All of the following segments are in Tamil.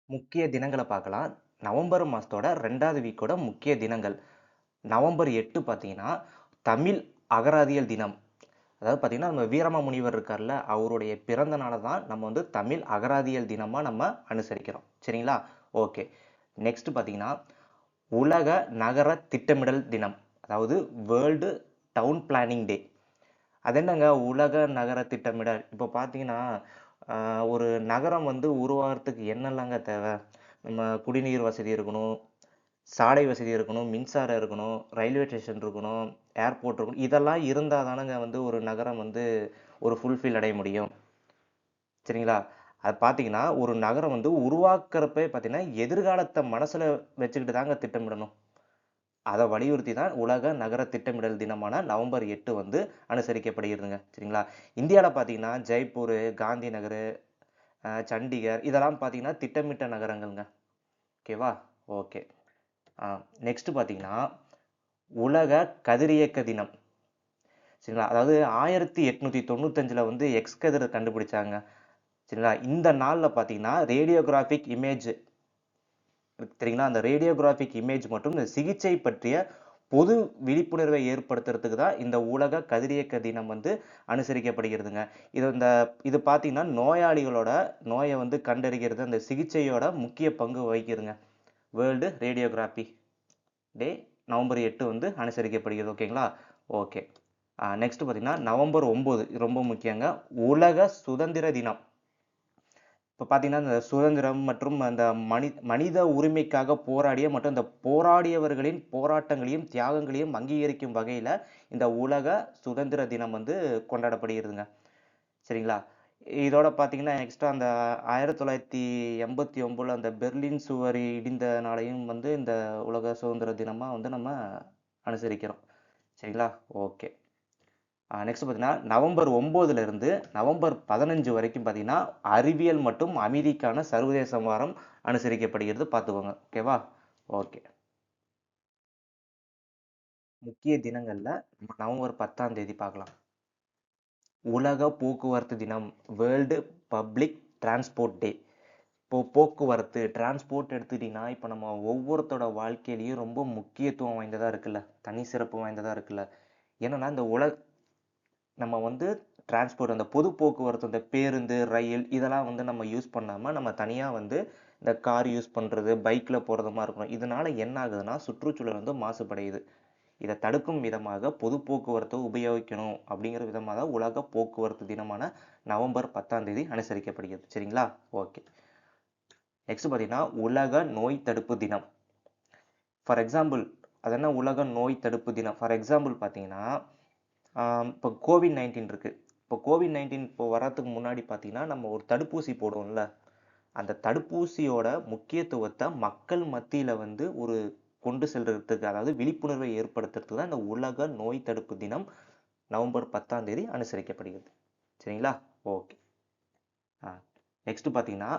முக்கிய தினங்கள பார்க்கலாம். நவம்பர் மாசத்தோட 2வது வீக்கோட முக்கிய தினங்கள். நவம்பர் 8 பார்த்தீங்கன்னா, தமிழ் அகராதியல் தினம். அதாவது பார்த்தீங்கன்னா, நம்ம வீரமாமுனிவர் இருக்கார்ல, அவருடைய பிறந்த நாள தான் நம்ம வந்து தமிழ் அகராதியல் தினமா நம்ம அனுசரிக்கிறோம். சரிங்களா? ஓகே. நெக்ஸ்ட் பார்த்தீங்கன்னா, உலக நகர திட்டமிடல் தினம். அதாவது வேர்ல்டு டவுன் பிளானிங் டே. அது என்னங்க உலக நகர திட்டமிடல்? இப்போ பார்த்தீங்கன்னா, ஒரு நகரம் வந்து உருவாகுறதுக்கு என்னலாங்க தேவை? நம்ம குடிநீர் வசதி இருக்கணும், சாலை வசதி இருக்கணும், மின்சாரம் இருக்கணும், ரயில்வே ஸ்டேஷன் இருக்கணும், ஏர்போர்ட் இருக்கணும். இதெல்லாம் இருந்தா தானங்க வந்து ஒரு நகரம் வந்து ஒரு ஃபுல்ஃபில் அடைய முடியும். சரிங்களா? அது பார்த்தீங்கன்னா, ஒரு நகரம் வந்து உருவாக்குறப்பயே பார்த்தீங்கன்னா, எதிர்காலத்த மனசுல வச்சுக்கிட்டு தாங்க திட்டமிடணும். அத வலியுறுத்தி தான் உலக நகர திட்டமிடல் தினமான நவம்பர் 8 வந்து அனுசரிக்கப்படுகிறதுங்க. சரிங்களா? இந்தியால பார்த்தீங்கன்னா, ஜெய்ப்பூர், காந்தி நகர், சண்டிகர் இதெல்லாம் பார்த்தீங்கன்னா, திட்டமிட்ட நகரங்கள்ங்க. ஓகேவா? ஓகே. நெக்ஸ்ட் பார்த்தீங்கன்னா, உலக கதிரியக்க தினம். சரிங்களா? அதாவது 1895ல வந்து எக்ஸ் கதிர கண்டுபிடிச்சாங்க. சரிங்களா? இந்த நாள்ல பார்த்தீங்கன்னா, ரேடியோகிராபிக் இமேஜ் தெரியுங்களா? அந்த ரேடியோகிராபிக் இமேஜ் மற்றும் இந்த சிகிச்சை பற்றிய பொது விழிப்புணர்வை ஏற்படுத்துறதுக்கு தான் இந்த உலக கதிரியக்க தினம் வந்து அனுசரிக்கப்படுகிறதுங்க. இது பார்த்தீங்கன்னா, நோயாளிகளோட நோய வந்து கண்டறிகிறது, அந்த சிகிச்சையோட முக்கிய பங்கு வகிக்குதுங்க. வேர்ல்டு ரேடியோகிராபி டே நவம்பர் 8 வந்து அனுசரிக்கப்படுகிறது. ஓகேங்களா? ஓகே. நெக்ஸ்ட் பார்த்தீங்கன்னா, நவம்பர் 9 இது ரொம்ப முக்கியங்க. உலக சுதந்திர தினம். இப்ப பார்த்தீங்கன்னா, இந்த சுதந்திரம் மற்றும் அந்த மனித உரிமைக்காக போராடிய மற்றும் இந்த போராடியவர்களின் போராட்டங்களையும், தியாகங்களையும் அங்கீகரிக்கும் வகையில இந்த உலக சுதந்திர தினம் வந்து கொண்டாடப்படுகிறதுங்க. சரிங்களா? இதோட பார்த்தீங்கன்னா, எக்ஸ்ட்ரா அந்த 1989ல அந்த பெர்லின் சுவர் இடிந்தனாலயும் வந்து இந்த உலக சுதந்திர தினமா வந்து நம்ம அனுசரிக்கிறோம். சரிங்களா? ஓகே. நெக்ஸ்ட் பார்த்தீங்கன்னா, நவம்பர் 9ல இருந்து நவம்பர் 15 வரைக்கும் பார்த்தீங்கன்னா, அறிவியல் மற்றும் அமைதிக்கான சர்வதேச வாரம் அனுசரிக்கப்படுகிறது. பார்த்துக்கோங்க. ஓகேவா? ஓகே. முக்கிய தினங்கள்ல நம்ம நவம்பர் 10ஆம் தேதி பார்க்கலாம். உலக போக்குவரத்து தினம். வேர்ல்டு பப்ளிக் டிரான்ஸ்போர்ட் டே. இப்போ போக்குவரத்து, டிரான்ஸ்போர்ட் எடுத்துக்கிட்டீங்கன்னா, இப்போ நம்ம ஒவ்வொருத்தரோட வாழ்க்கையிலயும் ரொம்ப முக்கியத்துவம் வாய்ந்ததா இருக்குல்ல. தனி சிறப்பு வாய்ந்ததா இருக்குல்ல. என்னன்னா, இந்த நம்ம வந்து டிரான்ஸ்போர்ட் அந்த பொது போக்குவரத்து இந்த பேருந்து, ரயில் இதெல்லாம் வந்து நம்ம யூஸ் பண்ணாம, நம்ம தனியா வந்து இந்த கார் யூஸ் பண்றது, பைக்ல போறதுமா இருக்கணும். இதனால என்ன ஆகுதுன்னா, சுற்றுச்சூழல் வந்து மாசுபடையுது. இத தடுக்கும் விதமாக பொது போக்குவரத்தை உபயோகிக்கணும் அப்படிங்கிற விதமாக உலக போக்குவரத்து தினமான நவம்பர் 10ஆம் தேதி அனுசரிக்கப்படுகிறது. சரிங்களா? ஓகே. நெக்ஸ்ட் பார்த்தீங்கன்னா, உலக நோய் தடுப்பு தினம். ஃபார் எக்ஸாம்பிள், அது என்ன உலக நோய் தடுப்பு தினம்? ஃபார் எக்ஸாம்பிள் பார்த்தீங்கன்னா, இப்போ கோவிட்-19 இருக்கு. இப்போ கோவிட்-19 இப்போ வர்றதுக்கு முன்னாடி பார்த்தீங்கன்னா, நம்ம ஒரு தடுப்பூசி போடுவோம்ல. அந்த தடுப்பூசியோட முக்கியத்துவத்த மக்கள் மத்தியில வந்து ஒரு கொண்டு செல்றதுக்கு, அதாவது விழிப்புணர்வை ஏற்படுத்துறதுக்கு தான் இந்த உலக நோய் தடுப்பு தினம் நவம்பர் 10ஆம் தேதி அனுசரிக்கப்படுகிறது. சரிங்களா? ஓகே. ஆ. நெக்ஸ்ட் பார்த்தீங்கன்னா,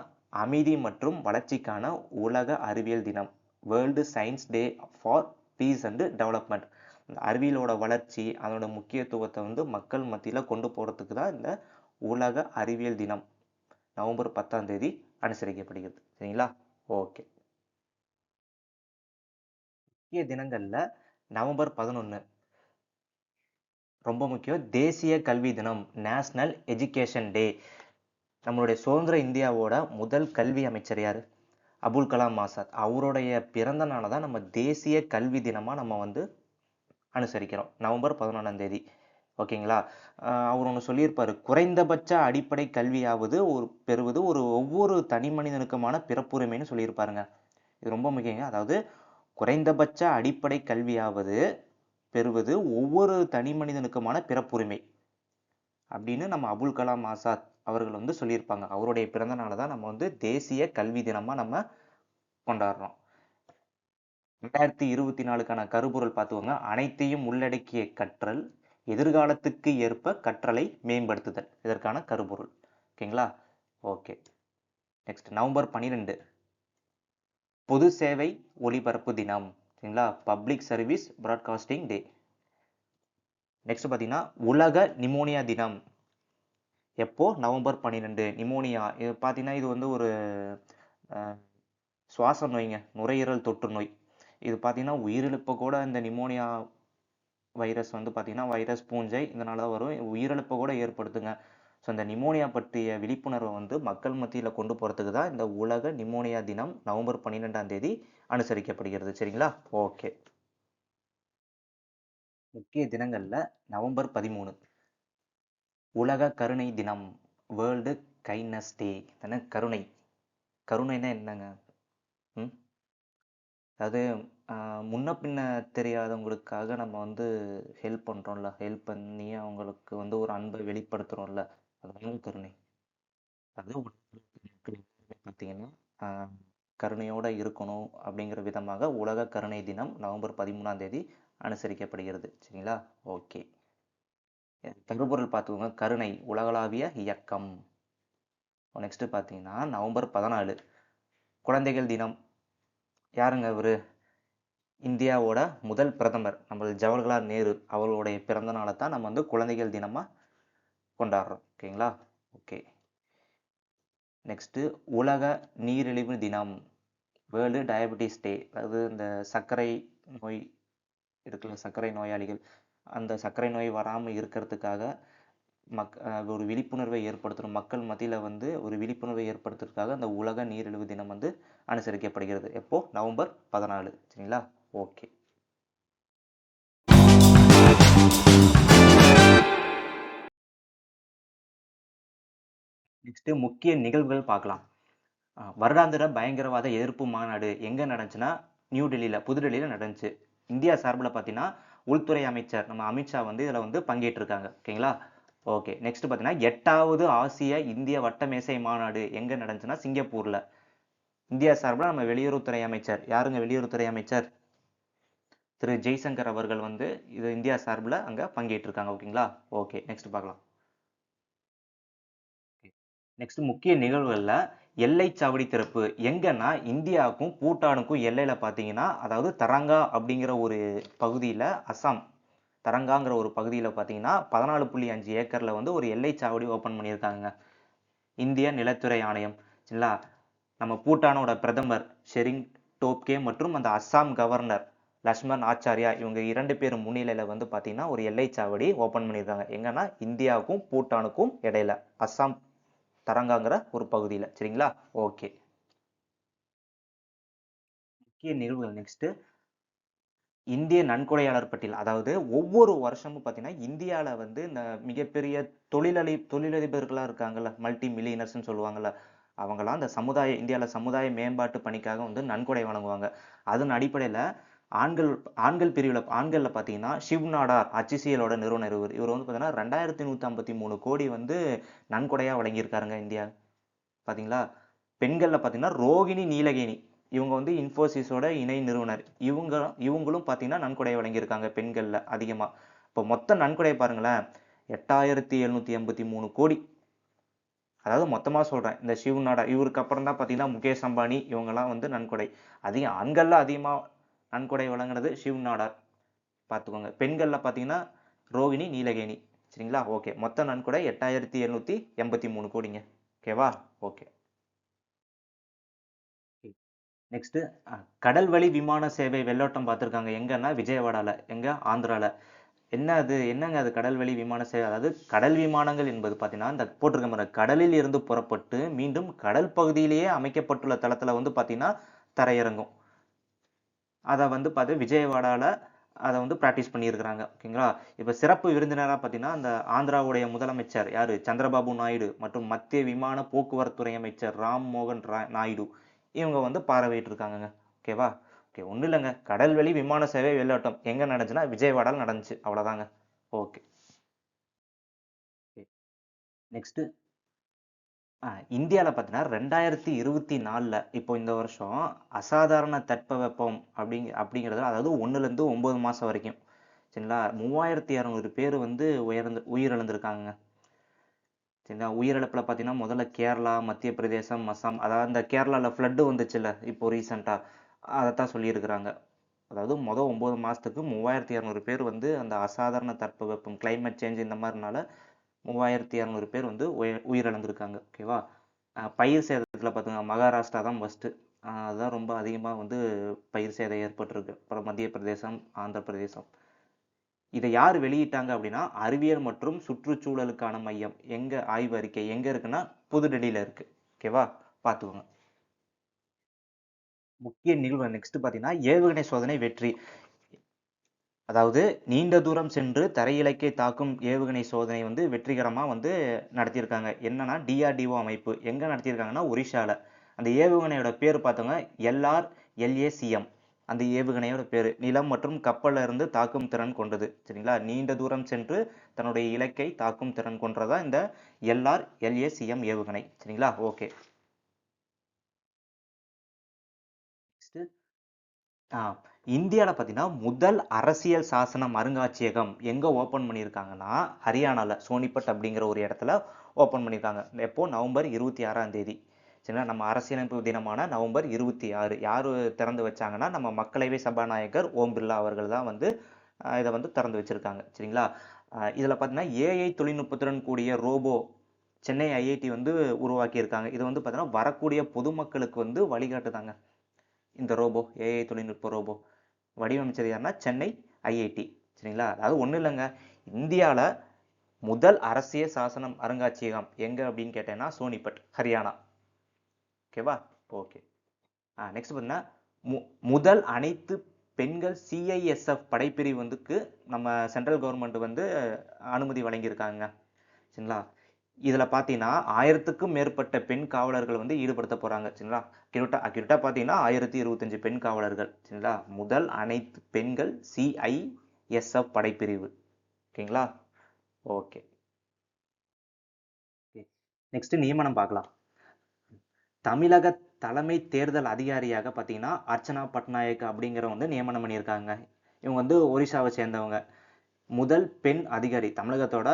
அமைதி மற்றும் வளர்ச்சிக்கான உலக அறிவியல் தினம். World science day for peace and development. இந்த அறிவியலோட வளர்ச்சி, அதோட முக்கியத்துவத்தை வந்து மக்கள் மத்தியில கொண்டு போறதுக்கு தான் இந்த உலக அறிவியல் தினம் நவம்பர் 10ஆம் தேதி அனுசரிக்கப்படுகிறது. சரிங்களா? ஓகே. முக்கிய தினங்கள்ல நவம்பர் 11 ரொம்ப முக்கியம். தேசிய கல்வி தினம், நேஷனல் எஜுகேஷன் டே. நம்மளுடைய சுதந்திர இந்தியாவோட முதல் கல்வி அமைச்சர் யாரு? அபுல் கலாம் ஆசாத். அவருடைய பிறந்த நாளை தான் நம்ம தேசிய கல்வி தினமா நம்ம வந்து அனுசரிக்கிறோம். நவம்பர் 11ஆம் தேதி. ஓகேங்களா? அவர் ஒண்ணு சொல்லியிருப்பாரு. குறைந்தபட்ச அடிப்படை கல்வியாவது பெறுவது ஒவ்வொரு தனி மனிதனுக்குமான பிறப்புரிமைன்னு சொல்லியிருப்பாருங்க. இது ரொம்ப முக்கியங்க. அதாவது குறைந்தபட்ச அடிப்படை கல்வியாவது பெறுவது ஒவ்வொரு தனி மனிதனுக்குமான பிறப்புரிமை அப்படின்னு நம்ம அபுல் கலாம் ஆசாத் அவர்கள் வந்து சொல்லியிருப்பாங்க. அவருடைய பிறந்த நாளை தான் நம்ம வந்து தேசிய கல்வி தினமா நம்ம கொண்டாடுறோம். 2024க்கான கருப்பொருள் பார்த்துக்கோங்க. அனைத்தையும் உள்ளடக்கிய கற்றல், எதிர்காலத்துக்கு ஏற்ப கற்றலை மேம்படுத்துதல். இதற்கான கருப்பொருள். ஓகேங்களா? ஓகே. நெக்ஸ்ட் நவம்பர் 12 பொது சேவை ஒலிபரப்பு தினம். சரிங்களா? பப்ளிக் சர்வீஸ் பிராட்காஸ்டிங் டே. நெக்ஸ்ட் பார்த்தீங்கன்னா, உலக நிமோனியா தினம். எப்போ? November 12 pneumonia. இது பார்த்தீங்கன்னா, இது வந்து ஒரு சுவாச நோய்ங்க, நுரையீரல் தொற்று நோய். இது பார்த்தீங்கன்னா, உயிரிழப்ப கூட இந்த நிமோனியா வைரஸ் வந்து பார்த்தீங்கன்னா, வைரஸ் பூஞ்சை இதனால வரும். உயிரிழப்ப கூட ஏற்படுத்துங்க. ஸோ இந்த நிமோனியா பற்றிய விழிப்புணர்வ வந்து மக்கள் மத்தியில கொண்டு போறதுக்கு தான் இந்த உலக நிமோனியா தினம் நவம்பர் 12ஆம் தேதி அனுசரிக்கப்படுகிறது. சரிங்களா? ஓகே. முக்கிய தினங்கள்ல நவம்பர் 13 உலக கருணை தினம். வேர்ல்டு கைண்ட்னஸ் டே. கருணை. கருணைன்னா என்னங்க? ம். அதாவது முன்ன பின்ன தெரியாதவங்களுக்காக நம்ம வந்து ஹெல்ப் பண்றோம்ல. ஹெல்ப் பண்ணி அவங்களுக்கு வந்து ஒரு அன்பை வெளிப்படுத்துறோம்ல. அதுதாங்க கருணை. அது மக்கள் எல்லாருமே பார்த்தீங்கன்னா, ஆ கருணையோட இருக்கணும் அப்படிங்கிற விதமாக உலக கருணை தினம் நவம்பர் 13ஆம் தேதி அனுசரிக்கப்படுகிறது. சரிங்களா? ஓகே. கருப்பொருள் பார்த்துக்கோங்க. கருணை உலகளாவிய இயக்கம். நெக்ஸ்ட் பார்த்தீங்கன்னா நவம்பர் 14 குழந்தைகள் தினம். யாருங்க இவரு? இந்தியாவோட முதல் பிரதமர் நம்ம ஜவஹர்லால் நேரு அவர்களுடைய பிறந்த நாளை தான் நம்ம வந்து குழந்தைகள் தினமா கொண்டாடுறோம். ஓகேங்களா? ஓகே. நெக்ஸ்ட் உலக நீரிழிவு தினம். வேர்ல்டு டயபெட்டிஸ் டே. அதாவது இந்த சர்க்கரை நோய் இருக்குல்ல, சர்க்கரை நோயாளிகள் அந்த சர்க்கரை நோய் வராமல் இருக்கிறதுக்காக ஒரு விழிப்புணர்வை ஏற்படுத்தணும். மக்கள் மத்தியில வந்து ஒரு விழிப்புணர்வை ஏற்படுத்துறதுக்காக அந்த உலக நீரிழிவு தினம் வந்து அனுசரிக்கப்படுகிறது. எப்போ? நவம்பர் 14. சரிங்களா? ஓகே. நெக்ஸ்ட் முக்கிய நிகழ்வுகள் பார்க்கலாம். வருடாந்திர பயங்கரவாத எதிர்ப்பு மாநாடு எங்க நடந்துச்சுன்னா நியூ டெல்லியில, புதுடெல்லியில நடந்துச்சு. இந்தியா சார்பில் பார்த்தீங்கன்னா உள்துறை அமைச்சர் நம்ம அமித்ஷா வந்து இதில் வந்து பங்கேற்றிருக்காங்க. ஓகேங்களா? ஓகே. நெக்ஸ்ட் பார்த்தீங்கன்னா 8வது ஆசிய இந்திய வட்டமேசை மாநாடு எங்க நடந்துச்சுன்னா சிங்கப்பூர்ல. இந்தியா சார்பில் நம்ம வெளியுறவுத்துறை அமைச்சர் யாருங்க? வெளியுறவுத்துறை அமைச்சர் திரு ஜெய்சங்கர் அவர்கள் வந்து இது இந்தியா சார்பில் அங்க பங்கேற்றிருக்காங்க. ஓகேங்களா? ஓகே. நெக்ஸ்ட் பார்க்கலாம். நெக்ஸ்ட் முக்கிய நிகழ்வுகள்ல எல்லை சாவடி திறப்பு எங்கன்னா இந்தியாவுக்கும் பூட்டானுக்கும் எல்லையில பாத்தீங்கன்னா, அதாவது தரங்கா அப்படிங்கிற ஒரு பகுதியில அசாம் தரங்காங்கிற ஒரு பகுதியில பாத்தீங்கன்னா 14.5 ஏக்கர்ல வந்து ஒரு எல்லை சாவடி ஓபன் பண்ணியிருக்காங்க. இந்திய நிலத்துறை ஆணையம். சரிங்களா? நம்ம பூட்டானோட பிரதமர் ஷெரிங் டோப்கே மற்றும் அந்த அஸ்ஸாம் கவர்னர் லக்ஷ்மண் ஆச்சாரியா இவங்க 2 பேர் முன்னிலையில வந்து பாத்தீங்கன்னா ஒரு எல்லை சாவடி ஓபன் பண்ணியிருக்காங்க. எங்கன்னா இந்தியாவுக்கும் பூட்டானுக்கும் இடையில அஸ்ஸாம் தரங்காங்கிற ஒரு பகுதியில. சரிங்களா? ஓகே. முக்கிய நிகழ்வுகள் நெக்ஸ்ட் இந்திய நன்கொடையாளர் பட்டியல். அதாவது ஒவ்வொரு வருஷமும் பார்த்தீங்கன்னா இந்தியால வந்து இந்த மிகப்பெரிய தொழிலதிபர்களா இருக்காங்கல்ல, மல்டி மில்லியனர்ஸ்னு சொல்லுவாங்கல்ல, அவங்கலாம் இந்த இந்தியால சமுதாய மேம்பாட்டு பணிக்காக வந்து நன்கொடை வழங்குவாங்க. அதன் அடிப்படையில ஆண்கள் ஆண்கள் பிரிவுல ஆண்கள்ல பார்த்தீங்கன்னா ஷிவ் நாடார் HCLோட நிறுவனர் இவர் வந்து பார்த்தீங்கன்னா 2153 கோடி வந்து நன்கொடையா வழங்கியிருக்காருங்க இந்தியா. பாத்தீங்களா? பெண்கள்ல பாத்தீங்கன்னா ரோகிணி நீலகேணி இவங்க வந்து இன்ஃபோசிஸோட இணை நிறுவனர். இவங்களும் பாத்தீங்கன்னா நன்கொடை வழங்கியிருக்காங்க பெண்கள்ல அதிகமா. இப்போ மொத்த நன்கொடை பாருங்களேன் 8783 கோடி. அதாவது மொத்தமா சொல்றேன். இந்த ஷிவ் நாடா இவருக்கு அப்புறம் தான் பாத்தீங்கன்னா முகேஷ் அம்பானி இவங்கெல்லாம் வந்து நன்கொடை அதிகம். ஆண்கள்ல அதிகமா நன்கொடை வழங்குனது ஷிவ் நாடார். பாத்துக்கோங்க. பெண்கள்ல பாத்தீங்கன்னா ரோகிணி நீலகேணி. சரிங்களா? ஓகே. மொத்த நன்கொடை 8783 கோடிங்க. ஓகேவா? ஓகே. நெக்ஸ்ட் கடல் வழி விமான சேவை வெள்ளோட்டம் பார்த்துருக்காங்க. எங்கன்னா விஜயவாடால. எங்க? ஆந்திரால. என்னங்க அது கடல் வழி விமான சேவை? அதாவது கடல் விமானங்கள் என்பது பார்த்தீங்கன்னா இந்த போட்டிருக்க பாருங்க கடலில் இருந்து புறப்பட்டு மீண்டும் கடல் பகுதியிலேயே அமைக்கப்பட்டுள்ள தளத்துல வந்து பார்த்தீங்கன்னா தரையிறங்கும். அதை வந்து பார்த்து விஜயவாடால அதை வந்து பிராக்டிஸ் பண்ணியிருக்கிறாங்க. ஓகேங்களா? இப்ப சிறப்பு விருந்தினரா பார்த்தீங்கன்னா அந்த ஆந்திராவுடைய முதலமைச்சர் யாரு? சந்திரபாபு நாயுடு மற்றும் மத்திய விமான போக்குவரத்துறை அமைச்சர் ராம் மோகன் நாயுடு இவங்க வந்து பார்வையிட்டு இருக்காங்கங்க. ஓகேவா? ஓகே. ஒண்ணும் இல்லைங்க. கடல்வழி விமான சேவை வெள்ளோட்டம் எங்க நடந்துச்சுன்னா விஜயவாடால நடந்துச்சு. அவ்வளவுதாங்க. ஓகே. நெக்ஸ்ட் இந்தியால பார்த்தீங்கன்னா 2024ல இப்போ இந்த வருஷம் அசாதாரண தட்பவெப்பம் அப்படிங்கிறது அதாவது 1ல இருந்து 9 மாசம் வரைக்கும். சரிங்களா? 3200 பேர் வந்து உயிரிழந்திருக்காங்க. சரிங்களா? உயிரிழப்புல பார்த்தீங்கன்னா முதல்ல கேரளா, மத்திய பிரதேசம், அசாம் அதாவது இந்த கேரளால ஃப்ளட் வந்துச்சுல்ல இப்போ ரீசெண்டா அதைத்தான் சொல்லியிருக்கிறாங்க. அதாவது 9 மாசத்துக்கு 3200 பேர் வந்து அந்த அசாதாரண தட்பவெப்பம் கிளைமேட் சேஞ்ச் இந்த மாதிரினால 3200 பேர் வந்து உயிரிழந்திருக்காங்க. ஓகேவா? பயிர் சேதத்துல பாத்துங்க மகாராஷ்டிரா தான் ஃபர்ஸ்ட். அதுதான் ரொம்ப அதிகமாக வந்து பயிர் சேதம் ஏற்பட்டிருக்கு. அப்புறம் மத்திய பிரதேசம், ஆந்திர பிரதேசம். இதை யார் வெளியிட்டாங்க அப்படின்னா, அறிவியல் மற்றும் சுற்றுச்சூழலுக்கான மையம். எங்க ஆய்வு அறிக்கை எங்க இருக்குன்னா, புதுடெல்லியில இருக்கு. ஓகேவா? பார்த்துக்கோங்க. முக்கிய நிகழ்வு நெக்ஸ்ட் பார்த்தீங்கன்னா, ஏவுகணை சோதனை வெற்றி. அதாவது நீண்ட தூரம் சென்று தரையிலக்கை தாக்கும் ஏவுகணை சோதனை வந்து வெற்றிகரமா வந்து நடத்தியிருக்காங்க. என்னன்னா டிஆர்டிஓ அமைப்பு. எங்க நடத்தியிருக்காங்கன்னா, ஒரிஷால. அந்த ஏவுகணையோட பேர் பார்த்தோங்க LRLACM. அந்த ஏவுகணையோட பேரு. நிலம் மற்றும் கப்பல்ல இருந்து தாக்கும் திறன் கொண்டது. சரிங்களா? நீண்ட தூரம் சென்று தன்னுடைய இலக்கை தாக்கும் திறன் கொண்டதா இந்த LRLACM ஏவுகணை. சரிங்களா? ஓகே. நெக்ஸ்ட் ஆ இந்தியால பார்த்தீங்கன்னா, முதல் அரசியல் சாசனம் அருங்காட்சியகம் எங்க ஓப்பன் பண்ணியிருக்காங்கன்னா, ஹரியானால சோனிபட் அப்படிங்கிற ஒரு இடத்துல ஓப்பன் பண்ணியிருக்காங்க. எப்போ? நவம்பர் 26ஆம் தேதி. சரிங்களா? நம்ம அரசியலமைப்பு தினமான நவம்பர் 26. யாரு திறந்து வச்சாங்கன்னா, நம்ம மக்களவை சபாநாயகர் ஓம் பிர்லா அவர்கள் தான் வந்து இத வந்து திறந்து வச்சிருக்காங்க. சரிங்களா? இதுல பார்த்தீங்கன்னா, ஏஐ தொழில்நுட்பத்துடன் கூடிய ரோபோ சென்னை ஐஐடி வந்து உருவாக்கியிருக்காங்க. இது வந்து பார்த்தீங்கன்னா, வரக்கூடிய பொதுமக்களுக்கு வந்து வழிகாட்டுதாங்க. இந்த ரோபோ, ஏஐ தொழில்நுட்ப ரோபோ. வடிவமைச்சது யாருன்னா சென்னை ஐஐடி. சரிங்களா? அதாவது ஒண்ணும் இல்லைங்க. இந்தியால முதல் அரசியல் சாசனம் அருங்காட்சியகம் எங்க அப்படின்னு கேட்டேன்னா சோனிபட், ஹரியானா. ஓகேவா? ஓகே. நெக்ஸ்ட் பார்த்தீங்கன்னா, முதல் அனைத்து பெண்கள் சிஐஎஸ்எஃப் படைப்பிரிவு வந்துக்கு நம்ம சென்ட்ரல் கவர்மெண்ட் வந்து அனுமதி வழங்கியிருக்காங்க. சரிங்களா? இதுல பாத்தீங்கன்னா 1000க்கும் மேற்பட்ட பெண் காவலர்கள் வந்து ஈடுபடுத்த போறாங்க. சரிங்களா? அக்யூரேட்டா பாத்தீங்கன்னா 1025 பெண் காவலர்கள். சரிங்களா? முதல் அனைத்து பெண்கள் சிஐஎஸ்எஃப் படைப்பிரிவு. ஓகேங்களா? ஓகே. நெக்ஸ்ட் நியமனம் பார்க்கலாம். தமிழக தலைமை தேர்தல் அதிகாரியாக பாத்தீங்கன்னா அர்ச்சனா பட்நாயக் அப்படிங்கிற வந்து நியமனம் பண்ணியிருக்காங்க. இவங்க வந்து ஒரிசாவை சேர்ந்தவங்க. முதல் பெண் அதிகாரி. தமிழகத்தோட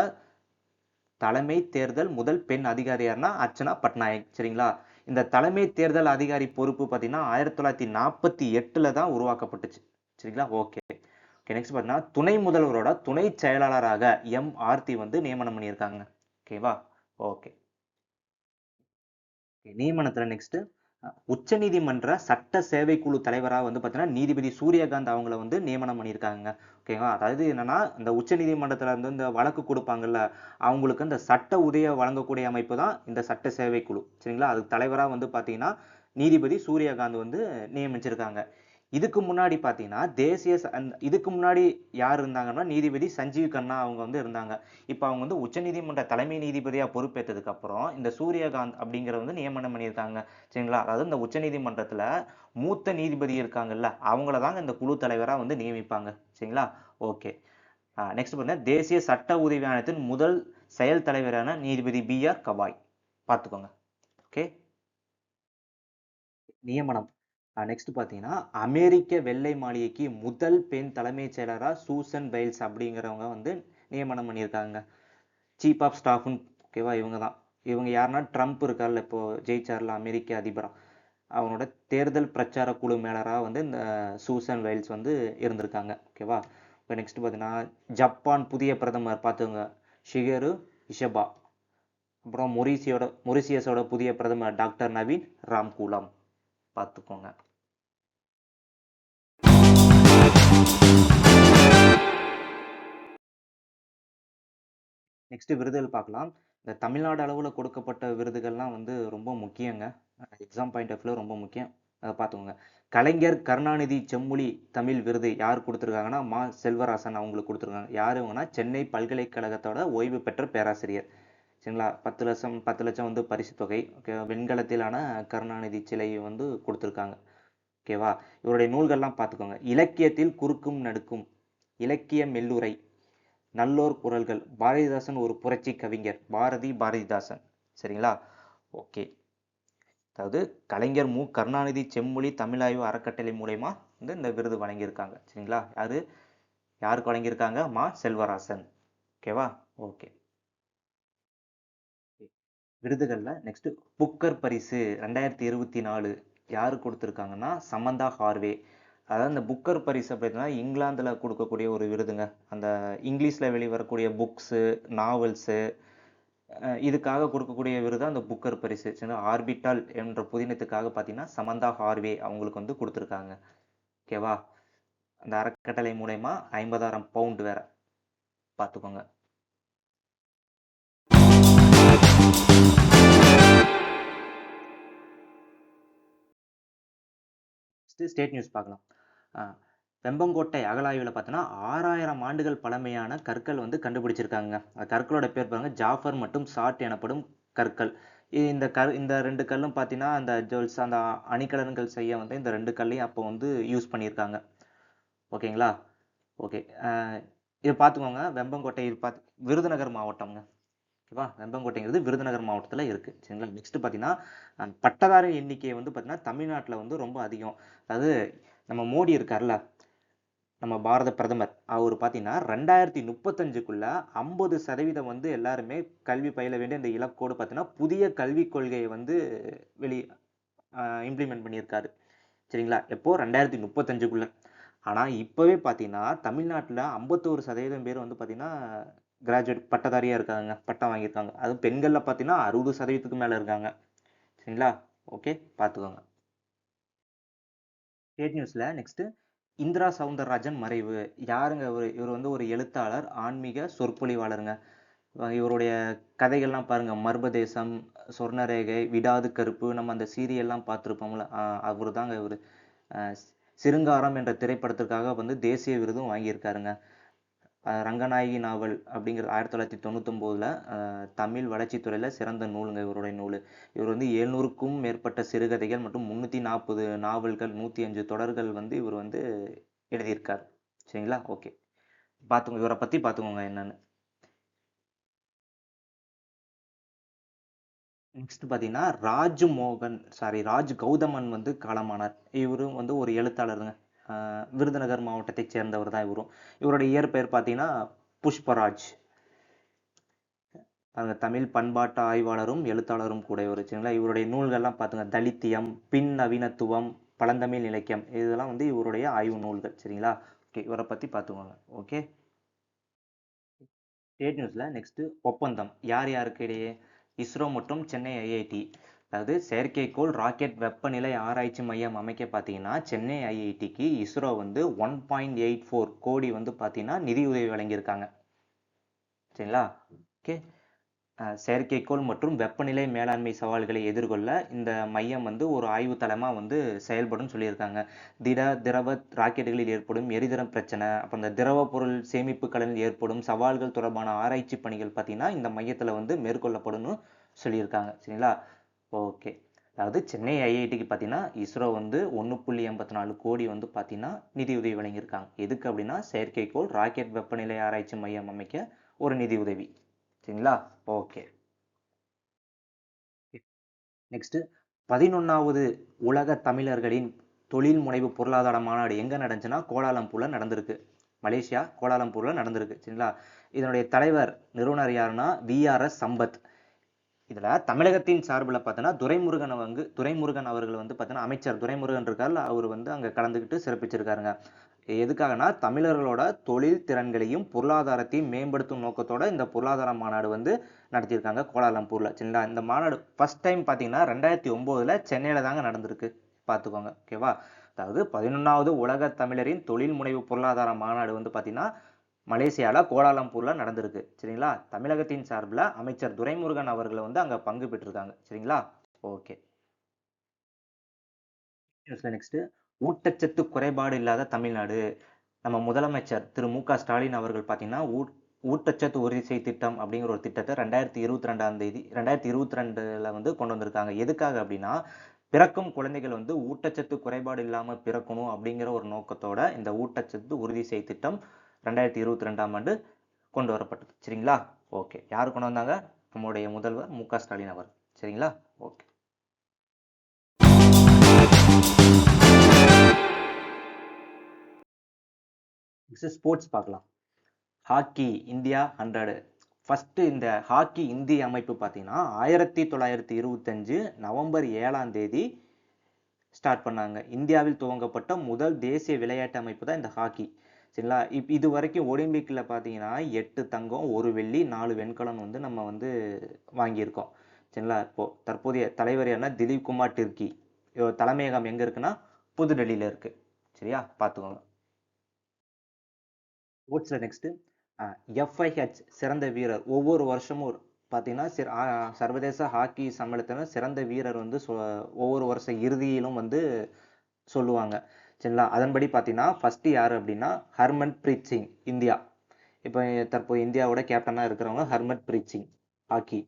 தலைமை தேர்தல் முதல் பெண் அதிகாரி யாருன்னா அர்ச்சனா பட்நாயக். சரிங்களா? இந்த தலைமை தேர்தல் அதிகாரி பொறுப்பு பார்த்தீங்கன்னா 1948ல தான் உருவாக்கப்பட்டுச்சு. சரிங்களா? ஓகே. ஓகே. நெக்ஸ்ட் பார்த்தீங்கன்னா, துணை முதல்வரோட துணை செயலாளராக ஆர்த்தி வந்து நியமனம் பண்ணியிருக்காங்க. ஓகேவா? ஓகே. நியமனத்துல நெக்ஸ்ட் உச்சநீதிமன்ற சட்ட சேவைக்குழு தலைவரா வந்து பாத்தீங்கன்னா நீதிபதி சூரியகாந்த் அவங்கள வந்து நியமனம் பண்ணியிருக்காங்க. ஓகேவா? அதாவது என்னன்னா இந்த உச்சநீதிமன்றத்துல இருந்து இந்த வழக்கு கொடுப்பாங்கல்ல, அவங்களுக்கு இந்த சட்ட உதவியை வழங்கக்கூடிய அமைப்பு தான் இந்த சட்ட சேவைக்குழு. சரிங்களா? அதுக்கு தலைவரா வந்து பாத்தீங்கன்னா நீதிபதி சூரியகாந்த் வந்து நியமிச்சிருக்காங்க. இதுக்கு முன்னாடி பாத்தீங்கன்னா இதுக்கு முன்னாடி யார் இருந்தாங்கன்னா நீதிபதி சஞ்சீவ் கண்ணா அவங்க வந்து இருந்தாங்க. இப்ப அவங்க வந்து உச்சநீதிமன்ற தலைமை நீதிபதியா பொறுப்பேற்றதுக்கு அப்புறம் இந்த சூரியகாந்த் அப்படிங்கிற வந்து நியமனம் பண்ணியிருக்காங்க. சரிங்களா? அதாவது இந்த உச்சநீதிமன்றத்துல மூத்த நீதிபதி இருக்காங்கல்ல, அவங்கள தாங்க இந்த குழு தலைவரா வந்து நியமிப்பாங்க. சரிங்களா? ஓகே. நெக்ஸ்ட் பாத்தீங்கன்னா தேசிய சட்ட உதவி ஆணையத்தின் முதல் செயல் தலைவரான நீதிபதி BR கவாய். பார்த்துக்கோங்க. ஓகே. நியமனம். நெக்ஸ்ட் பார்த்தீங்கன்னா, அமெரிக்க வெள்ளை மாளிகைக்கு முதல் பெண் தலைமைச் செயலரா சூசன் பைல்ஸ் அப்படிங்கிறவங்க வந்து நியமனம் பண்ணியிருக்காங்க. சீஃப் ஆஃப் ஸ்டாஃப்னு. ஓகேவா? இவங்க தான். இவங்க யாருன்னா ட்ரம்ப் இருக்கார்ல, இப்போ ஜெயிச்சார்ல அமெரிக்க அதிபரா, அவனோட தேர்தல் பிரச்சார குழு மேலரா வந்து இந்த சூசன் வைல்ஸ் வந்து இருந்திருக்காங்க. ஓகேவா? இப்போ நெக்ஸ்ட் பார்த்தீங்கன்னா, ஜப்பான் புதிய பிரதமர் பார்த்துங்க, ஷிகேரு இஷபா. அப்புறம் மொரிசியஸோட புதிய பிரதமர் டாக்டர் நவீன் ராம்கூலம். பார்த்துக்கோங்க. நெக்ஸ்ட் விருதுகள் பார்க்கலாம். இந்த தமிழ்நாடு அளவில் கொடுக்கப்பட்ட விருதுகள்லாம் வந்து ரொம்ப முக்கியங்க. எக்ஸாம் பாயிண்ட் ஆஃப் வியூ ரொம்ப முக்கியம். அதை பார்த்துக்கோங்க. கலைஞர் கருணாநிதி செம்மொழி தமிழ் விருது யார் கொடுத்துருக்காங்கன்னா செல்வராசன் அவங்களுக்கு கொடுத்துருக்காங்க. யார் இவங்கன்னா சென்னை பல்கலைக்கழகத்தோட ஓய்வு பெற்ற பேராசிரியர். சரிங்களா? 10 லட்சம் வந்து பரிசு தொகை. ஓகே. வெண்கலத்திலான கருணாநிதி சிலை வந்து கொடுத்துருக்காங்க. ஓகேவா? இவருடைய நூல்கள்லாம் பார்த்துக்கோங்க. இலக்கியத்தில் குறுக்கும் நடுக்கும், இலக்கிய மெல்லுரை, நல்லோர் குரல்கள், பாரதிதாசன் ஒரு புரட்சி கவிஞர், பாரதிதாசன். சரிங்களா? ஓகே. அதாவது கலைஞர் கருணாநிதி செம்மொழி தமிழாய்வு அறக்கட்டளை மூலயமா வந்து இந்த விருது வழங்கியிருக்காங்க. சரிங்களா? யாருக்கு வழங்கியிருக்காங்க? செல்வராசன். ஓகேவா? ஓகே. விருதுகள்ல நெக்ஸ்ட் புக்கர் பரிசு 2024 யாரு கொடுத்துருக்காங்கன்னா சமந்தா ஹார்வே. அதாவது இந்த புக்கர் பரிசு அப்படின்னா இங்கிலாந்துல கொடுக்கக்கூடிய ஒரு விருதுங்க. அந்த இங்கிலீஷ்ல வெளிவரக்கூடிய புக்ஸு, நாவல்ஸு, இதுக்காக கொடுக்கக்கூடிய விருது அந்த புக்கர் பரிசு. ஆர்பிட்டால் என்ற புதினத்துக்காக பார்த்தீங்கன்னா சமந்தா ஹார்வே அவங்களுக்கு வந்து கொடுத்துருக்காங்க. ஓகேவா? அந்த அறக்கட்டளை மூலயமா 50,000 பவுண்ட் வேற பார்த்துக்கோங்க. ஸ்டேட் நியூஸ் பார்க்கலாம். வெம்பங்கோட்டை அகழாய்வில் பார்த்தோன்னா 6000 ஆண்டுகள் பழமையான கற்கள் வந்து கண்டுபிடிச்சிருக்காங்க. அந்த கற்களோட பேர் பாருங்க, ஜாஃபர் மற்றும் சாட் எனப்படும் கற்கள். இந்த 2 கல்லும் பார்த்தீங்கன்னா அந்த ஜுவல்ஸ் அந்த அணிகலன்கள் செய்ய வந்து இந்த 2 கல்லையும் அப்போ வந்து யூஸ் பண்ணியிருக்காங்க. ஓகேங்களா? ஓகே. இதை பார்த்துக்கோங்க. வெம்பங்கோட்டை பார்த்து விருதுநகர் மாவட்டம்ங்க. ஓகேவா? வெம்பங்கோட்டைங்கிறது விருதுநகர் மாவட்டத்தில் இருக்குது. சரிங்களா? நெக்ஸ்ட் பார்த்தீங்கன்னா பட்டதாரி எண்ணிக்கை வந்து பார்த்தீங்கன்னா தமிழ்நாட்டில் வந்து ரொம்ப அதிகம். அதாவது நம்ம மோடி இருக்கார்ல, நம்ம பாரத பிரதமர், அவர் பார்த்தீங்கன்னா 2035க்குள்ள 50% வந்து எல்லாருமே கல்வி பயில வேண்டிய இந்த இலக்கோடு பார்த்தீங்கன்னா புதிய கல்விக் கொள்கையை வந்து வெளி இம்ப்ளிமெண்ட் பண்ணியிருக்காரு. சரிங்களா? எப்போ 2035க்குள்ள. ஆனால் இப்போவே பார்த்தீங்கன்னா தமிழ்நாட்டில் 51% பேர் வந்து பார்த்தீங்கன்னா கிராஜுவேட் பட்டதாரியாக இருக்காங்க, பட்டம் வாங்கியிருக்காங்க. அதுவும் பெண்களில் பார்த்தீங்கன்னா 60%க்கு மேலே இருக்காங்க. சரிங்களா? ஓகே, பார்த்துக்கோங்க. ஸ்டேட் நியூஸில் நெக்ஸ்ட்டு இந்திரா சவுந்தரராஜன் மறைவு. யாருங்க இவர் வந்து ஒரு எழுத்தாளர், ஆன்மீக சொற்பொழிவாளருங்க. இவருடைய கதைகள்லாம் பாருங்க, மர்மதேசம், சொர்ணரேகை, விடாது கருப்பு, நம்ம அந்த சீரியல்லாம் பார்த்துருப்போம்ல, அவர் தாங்க இவர். சிருங்காரம் என்ற திரைப்படத்திற்காக வந்து தேசிய விருதும் வாங்கியிருக்காருங்க. ரங்கநாயகி நாவல் அப்படிங்கிறது 1999ல் தமிழ் வளர்ச்சித்துறையில் சிறந்த நூலுங்க இவருடைய நூல். இவர் வந்து 700க்கும் மேற்பட்ட சிறுகதைகள் மற்றும் 340 நாவல்கள், 105 தொடர்கள் வந்து இவர் வந்து எழுதியிருக்கார். சரிங்களா? ஓகே, பார்த்துக்கோங்க, இவரை பற்றி பார்த்துக்கோங்க என்னன்னு. நெக்ஸ்ட் பார்த்தீங்கன்னா ராஜ் கௌதமன் வந்து காலமானார். இவரும் வந்து ஒரு எழுத்தாளருங்க. விருதுநகர் மாவட்டத்தை சேர்ந்தவர் தான் இவரும். இவருடைய இயற்பெயர் பார்த்தீங்கன்னா புஷ்பராஜ். அவங்க தமிழ் பண்பாட்டு ஆய்வாளரும் எழுத்தாளரும் கூட இவர். சரிங்களா? இவருடைய நூல்கள்லாம் பார்த்துங்க, தலித்தியம், பின் நவீனத்துவம், பழந்தமிழ் இலக்கியம், இதெல்லாம் வந்து இவருடைய ஆய்வு நூல்கள். சரிங்களா? ஓகே, இவரை பற்றி பார்த்துக்கோங்க. ஓகே. ஸ்டேட் நியூஸில் நெக்ஸ்ட்டு ஒப்பந்தம் யார் யாருக்கு இடையே? இஸ்ரோ மற்றும் சென்னை ஐஐடி. அதாவது செயற்கைக்கோள் ராக்கெட் வெப்பநிலை ஆராய்ச்சி மையம் அமைக்க பார்த்தீங்கன்னா சென்னை ஐஐடிக்கு இஸ்ரோ வந்து 1.84 கோடி வந்து பார்த்தீங்கன்னா நிதி உதவி வழங்கியிருக்காங்க. சரிங்களா? ஓகே. செயற்கைக்கோள் மற்றும் வெப்பநிலை மேலாண்மை சவால்களை எதிர்கொள்ள இந்த மையம் வந்து ஒரு ஆய்வு தளமாக வந்து செயல்படும் சொல்லியிருக்காங்க. திரவ ராக்கெட்டுகளில் ஏற்படும் எரிதிறம் பிரச்சனை, அப்புறம் இந்த திரவ பொருள் சேமிப்பு கடலில் ஏற்படும் சவால்கள் தொடர்பான ஆராய்ச்சி பணிகள் பார்த்தீங்கன்னா இந்த மையத்தில் வந்து மேற்கொள்ளப்படும்னு சொல்லியிருக்காங்க. சரிங்களா? ஓகே. அதாவது சென்னை ஐஐடிக்கு பார்த்தீங்கன்னா இஸ்ரோ வந்து 1.84 கோடி வந்து பார்த்தீங்கன்னா நிதியுதவி வழங்கியிருக்காங்க. எதுக்கு அப்படின்னா செயற்கைக்கோள் ராக்கெட் வெப்பநிலை ஆராய்ச்சி மையம் அமைக்க ஒரு நிதி உதவி. சரிங்களா? ஓகே. நெக்ஸ்ட் 11வது உலக தமிழர்களின் தொழில் முனைவு பொருளாதார மாநாடு எங்க நடந்துச்சுன்னா கோலாலம்பூர்ல நடந்திருக்கு. மலேசியா கோலாலம்பூர்ல நடந்திருக்கு. சரிங்களா? இதனுடைய தலைவர் நிறுவனர் யாருன்னா விஆர்எஸ் சம்பத். இதுல தமிழகத்தின் சார்பில் பார்த்தோன்னா துரைமுருகன் அவர்கள் வந்து பார்த்தோன்னா அமைச்சர் துரைமுருகன் இருக்கார், அவர் வந்து அங்க கலந்துக்கிட்டு சிறப்பிச்சிருக்காருங்க. எதுக்காகனா தமிழர்களோட தொழில் திறன்களையும் பொருளாதாரத்தையும் மேம்படுத்தும் நோக்கத்தோட இந்த பொருளாதார மாநாடு வந்து நடத்தியிருக்காங்க கோலாலம்பூர்ல. சரிங்களா? இந்த மாநாடு ஃபர்ஸ்ட் டைம் பார்த்தீங்கன்னா 2009ல் சென்னையில தாங்க நடந்திருக்கு. பார்த்துக்கோங்க. ஓகேவா? அதாவது 11வது உலக தமிழரின் தொழில் முனைவு பொருளாதார மாநாடு வந்து பார்த்தீங்கன்னா மலேசியால கோலாலம்பூர்ல நடந்திருக்கு. சரிங்களா? தமிழகத்தின் சார்பில் அமைச்சர் துரைமுருகன் அவர்களை வந்து அங்க பங்கு பெற்றிருக்காங்க. சரிங்களா? ஓகே. நெக்ஸ்ட் ஊட்டச்சத்து குறைபாடு இல்லாத தமிழ்நாடு. நம்ம முதலமைச்சர் திரு மு க ஸ்டாலின் அவர்கள் பார்த்தீங்கன்னா ஊட்டச்சத்து உறுதி செய் திட்டம் அப்படிங்கிற ஒரு திட்டத்தை 2022ல் வந்து கொண்டு வந்திருக்காங்க. எதுக்காக அப்படின்னா பிறக்கும் குழந்தைகள் வந்து ஊட்டச்சத்து குறைபாடு இல்லாமல் பிறக்கணும் அப்படிங்கிற ஒரு நோக்கத்தோட இந்த ஊட்டச்சத்து உறுதி செய் திட்டம் 2022ஆம் ஆண்டு கொண்டு வரப்பட்டது. சரிங்களா? ஓகே. யார் கொண்டு வந்தாங்க? நம்முடைய முதல்வர் மு க ஸ்டாலின் அவர். சரிங்களா? ஓகே. ஸ்போர்ட்ஸ் பார்க்கலாம். Hockey India 100. ஃபர்ஸ்ட் இந்த ஹாக்கி இந்திய அமைப்பு பார்த்தீங்கன்னா 1925 நவம்பர் 7ஆம் தேதி ஸ்டார்ட் பண்ணாங்க. இந்தியாவில் துவங்கப்பட்ட முதல் தேசிய விளையாட்டு அமைப்பு தான் இந்த ஹாக்கி. சரிங்களா? இது வரைக்கும் ஒலிம்பிக்ல பார்த்தீங்கன்னா 8 தங்கம், 1 வெள்ளி, 4 வெண்கலம் வந்து நம்ம வந்து வாங்கியிருக்கோம். சரிங்களா? இப்போ தற்போதைய தலைவர் யாருன்னா திலீப் குமார் டிர்கி. இவர் தலைமையகம் எங்க இருக்குன்னா புதுடெல்லியில இருக்கு. சரியா? பார்த்துக்கோங்க. ஸ்போர்ட்ஸ்ல நெக்ஸ்ட் எஃப்ஐஹெச் சிறந்த வீரர். ஒவ்வொரு வருஷமும் பார்த்தீங்கன்னா சர்வதேச ஹாக்கி சம்மேளனத்தில் சிறந்த வீரர் வந்து ஒவ்வொரு வருஷ இறுதியிலும் வந்து சொல்லுவாங்க. சரிங்களா? அதன்படி பார்த்தீங்கன்னா ஃபர்ஸ்ட் யாரு அப்படின்னா ஹர்மன் பிரீத் சிங், இந்தியா. இப்போ தற்போது இந்தியாவோட கேப்டனா இருக்கிறவங்க ஹர்மன் பிரீத் சிங் ஹாக்கி.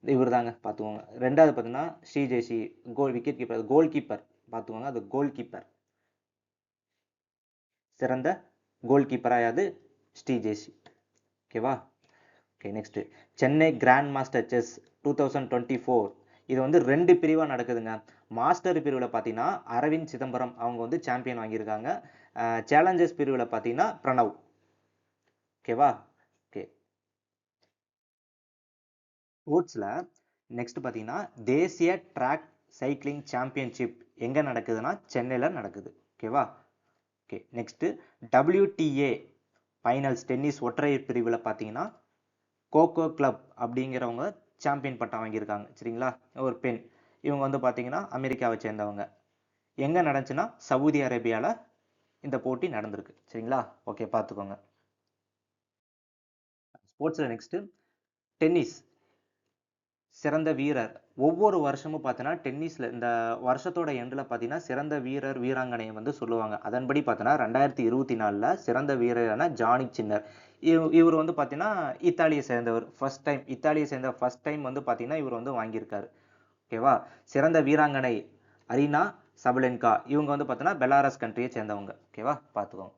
இவர் தாங்க பார்த்துக்கோங்க. ரெண்டாவது பார்த்தீங்கன்னா Sreejesh wicket keeper, goal keeper பார்த்துக்கோங்க. அது கோல் கீப்பர் சிறந்த கோல் கீப்பராக ஸ்ரீஜேசி. ஓகேவா? Okay next Chennai grand master chess 2024. இது வந்து 2 பிரிவா நடக்குதுங்க. மாஸ்டர் பிரிவில் பார்த்தீங்கன்னா அரவிந்த் சிதம்பரம் அவங்க வந்து சாம்பியன் வாங்கியிருக்காங்க. சேலஞ்சர்ஸ் பிரிவில் பார்த்தீங்கன்னா பிரணவ். ஓகேவா? ஓகே. ஸ்போர்ட்ஸில் நெக்ஸ்ட் பார்த்தீங்கன்னா தேசிய ட்ராக் சைக்கிளிங் சாம்பியன்ஷிப் எங்கே நடக்குதுன்னா சென்னையில் நடக்குது. ஓகேவா? Okay next WTA finals tennis ஒற்றையர் பிரிவில் பார்த்தீங்கன்னா கோகோ கிளப் அப்படிங்கிறவங்க சாம்பியன் பட்டம் வாங்கியிருக்காங்க. சரிங்களா? ஒரு பெண். இவங்க வந்து பார்த்தீங்கன்னா அமெரிக்காவை சேர்ந்தவங்க. எங்கே நடந்துச்சுன்னா சவுதி அரேபியாவில் இந்த போட்டி நடந்திருக்கு. சரிங்களா? ஓகே பார்த்துக்கோங்க. ஸ்போர்ட்ஸில் நெக்ஸ்ட் டென்னிஸ் சிறந்த வீரர். ஒவ்வொரு வருஷமும் பார்த்தீங்கன்னா டென்னிஸில் இந்த வருஷத்தோட எண்டில் பார்த்தீங்கன்னா சிறந்த வீரர் வீராங்கனையை வந்து சொல்லுவாங்க. அதன்படி பார்த்தீங்கன்னா 2024 சிறந்த வீரரான ஜானிக் சின்னர். இவர் வந்து பார்த்தீங்கன்னா இத்தாலியை சேர்ந்தவர். ஃபர்ஸ்ட் டைம் வந்து பார்த்தீங்கன்னா இவர் வந்து வாங்கியிருக்காரு. ஓகேவா? சிறந்த வீராங்கனை அரினா சபலென்கா. இவங்க வந்து பார்த்தீங்கன்னா பெலாரஸ் கண்ட்ரியை சேர்ந்தவங்க. ஓகேவா? பார்த்துக்கோங்க.